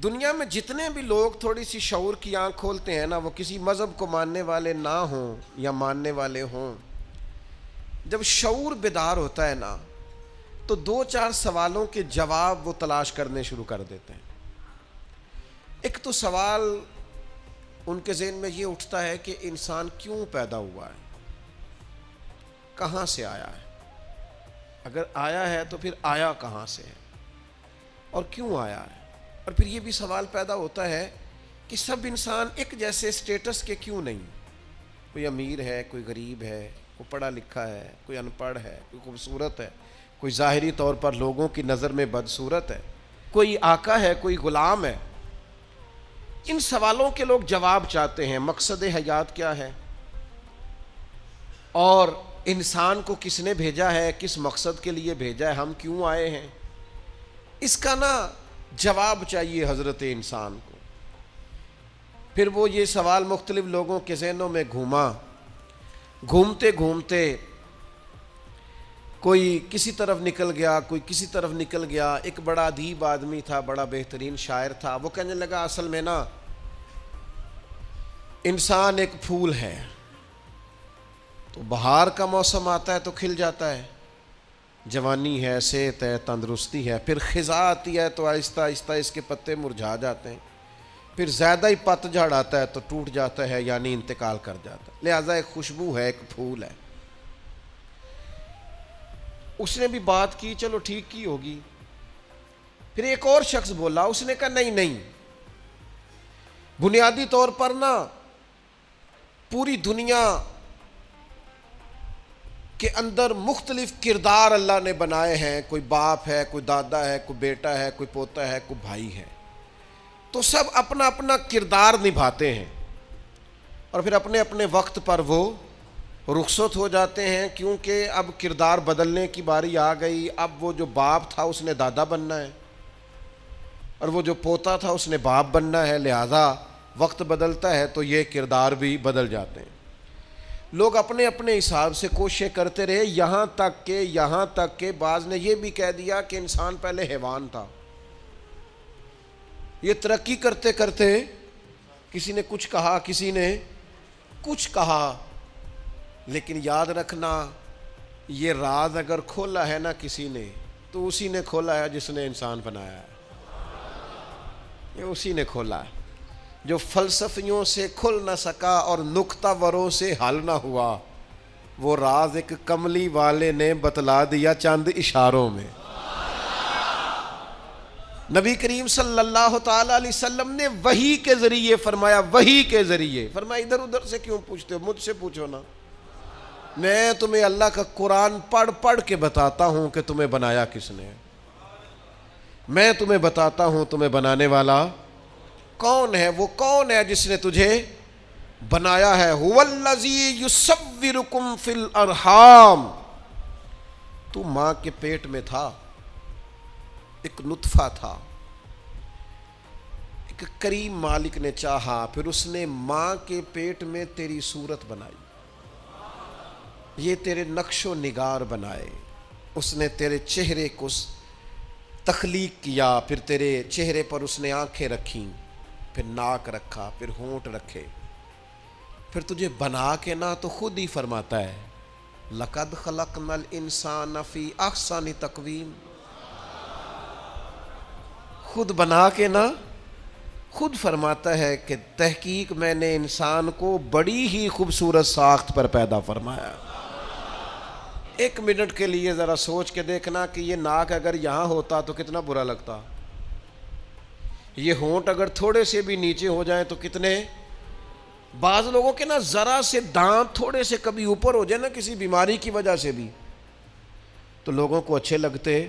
دنیا میں جتنے بھی لوگ تھوڑی سی شعور کی آنکھ کھولتے ہیں نا، وہ کسی مذہب کو ماننے والے نہ ہوں یا ماننے والے ہوں، جب شعور بیدار ہوتا ہے نا تو دو چار سوالوں کے جواب وہ تلاش کرنے شروع کر دیتے ہیں۔ ایک تو سوال ان کے ذہن میں یہ اٹھتا ہے کہ انسان کیوں پیدا ہوا ہے، کہاں سے آیا ہے، اگر آیا ہے تو پھر آیا کہاں سے ہے اور کیوں آیا ہے۔ اور پھر یہ بھی سوال پیدا ہوتا ہے کہ سب انسان ایک جیسے سٹیٹس کے کیوں نہیں، کوئی امیر ہے، کوئی غریب ہے، کوئی پڑھا لکھا ہے، کوئی ان پڑھ ہے، کوئی خوبصورت ہے، کوئی ظاہری طور پر لوگوں کی نظر میں بدصورت ہے، کوئی آقا ہے، کوئی غلام ہے۔ ان سوالوں کے لوگ جواب چاہتے ہیں۔ مقصد حیات کیا ہے اور انسان کو کس نے بھیجا ہے، کس مقصد کے لیے بھیجا ہے، ہم کیوں آئے ہیں، اس کا نا جواب چاہیے حضرت انسان کو۔ پھر وہ یہ سوال مختلف لوگوں کے ذہنوں میں گھومتے گھومتے کوئی کسی طرف نکل گیا، کوئی کسی طرف نکل گیا۔ ایک بڑا ادیب آدمی تھا، بڑا بہترین شاعر تھا، وہ کہنے لگا اصل میں نا انسان ایک پھول ہے، تو بہار کا موسم آتا ہے تو کھل جاتا ہے، جوانی ہے، صحت ہے، تندرستی ہے، پھر خزاں آتی ہے تو آہستہ آہستہ اس کے پتے مرجھا جاتے ہیں، پھر زیادہ ہی پتجھڑ آتا ہے تو ٹوٹ جاتا ہے، یعنی انتقال کر جاتا ہے، لہٰذا ایک خوشبو ہے، ایک پھول ہے۔ اس نے بھی بات کی، چلو ٹھیک کی ہوگی۔ پھر ایک اور شخص بولا، اس نے کہا نہیں، بنیادی طور پر نا پوری دنیا کے اندر مختلف کردار اللہ نے بنائے ہیں، کوئی باپ ہے، کوئی دادا ہے، کوئی بیٹا ہے، کوئی پوتا ہے، کوئی بھائی ہے، تو سب اپنا اپنا کردار نبھاتے ہیں اور پھر اپنے اپنے وقت پر وہ رخصت ہو جاتے ہیں، کیونکہ اب کردار بدلنے کی باری آ گئی۔ اب وہ جو باپ تھا اس نے دادا بننا ہے اور وہ جو پوتا تھا اس نے باپ بننا ہے، لہذا وقت بدلتا ہے تو یہ کردار بھی بدل جاتے ہیں۔ لوگ اپنے اپنے حساب سے کوششیں کرتے رہے، یہاں تک کہ بعض نے یہ بھی کہہ دیا کہ انسان پہلے حیوان تھا۔ یہ ترقی کرتے کرتے کسی نے کچھ کہا، کسی نے کچھ کہا، لیکن یاد رکھنا یہ راز اگر کھولا ہے نا کسی نے تو اسی نے کھولا ہے جس نے انسان بنایا ہے، یہ اسی نے کھولا ہے۔ جو فلسفیوں سے کھل نہ سکا اور نکتہ وروں سے حل نہ ہوا، وہ راز ایک کملی والے نے بتلا دیا چند اشاروں میں۔ نبی کریم صلی اللہ تعالی علیہ وسلم نے وحی کے ذریعے فرمایا، وحی کے ذریعے فرمایا۔ ادھر ادھر سے کیوں پوچھتے ہو، مجھ سے پوچھو نا، میں تمہیں اللہ کا قرآن پڑھ کے بتاتا ہوں کہ تمہیں بنایا کس نے، میں تمہیں بتاتا ہوں تمہیں بنانے والا کون ہے۔ وہ کون ہے جس نے تجھے بنایا ہے؟ هو الذی یصورکم فی الارحام، تو ماں کے پیٹ میں تھا، ایک نطفہ تھا، ایک کریم مالک نے چاہا، پھر اس نے ماں کے پیٹ میں تیری صورت بنائی، یہ تیرے نقش و نگار بنائے، اس نے تیرے چہرے کو تخلیق کیا، پھر تیرے چہرے پر اس نے آنکھیں رکھیں، پھر ناک رکھا، پھر ہونٹ رکھے، پھر تجھے بنا کے نا تو خود ہی فرماتا ہے لَقَدْ خَلَقْنَا الْإِنسَانَ فِي أَحْسَنِ تَقْوِيمٍ، خود بنا کے نا خود فرماتا ہے کہ تحقیق میں نے انسان کو بڑی ہی خوبصورت ساخت پر پیدا فرمایا۔ ایک منٹ کے لیے ذرا سوچ کے دیکھنا کہ یہ ناک اگر یہاں ہوتا تو کتنا برا لگتا، یہ ہونٹ اگر تھوڑے سے بھی نیچے ہو جائیں تو کتنے، بعض لوگوں کے نا ذرا سے دانت تھوڑے سے کبھی اوپر ہو جائے نا کسی بیماری کی وجہ سے بھی تو لوگوں کو اچھے لگتے۔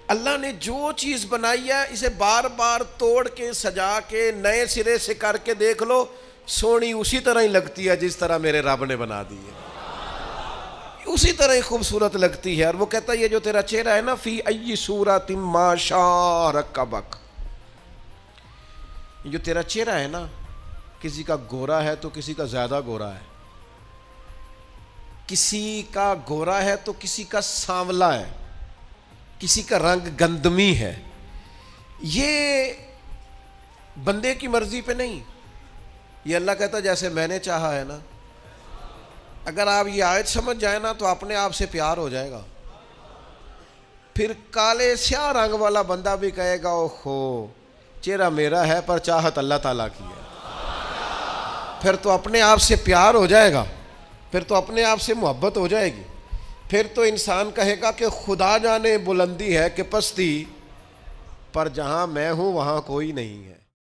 اللہ نے جو چیز بنائی ہے اسے بار بار توڑ کے سجا کے نئے سرے سے کر کے دیکھ لو، سونی اسی طرح ہی لگتی ہے جس طرح میرے رب نے بنا دی ہے، اسی طرح ہی خوبصورت لگتی ہے۔ اور وہ کہتا ہے یہ جو تیرا چہرہ ہے نا فی ای صورت ما شاء رکبک، یہ جو تیرا چہرہ ہے نا کسی کا گورا ہے تو کسی کا زیادہ گورا ہے، کسی کا گورا ہے تو کسی کا سانولا ہے، کسی کا رنگ گندمی ہے۔ یہ بندے کی مرضی پہ نہیں. یہ اللہ کہتا ہے جیسے میں نے چاہا ہے نا. اگر آپ یہ آیت سمجھ جائیں نا تو اپنے آپ سے پیار ہو جائے گا. پھر کالے سیاہ رنگ والا بندہ بھی کہے گا اوہو چہرہ میرا ہے پر چاہت اللہ تعالیٰ کی ہے. پھر تو اپنے آپ سے پیار ہو جائے گا, پھر تو اپنے آپ سے محبت ہو جائے گی. پھر تو انسان کہے گا کہ خدا جانے بلندی ہے کہ پستی, پر جہاں میں ہوں وہاں کوئی نہیں ہے.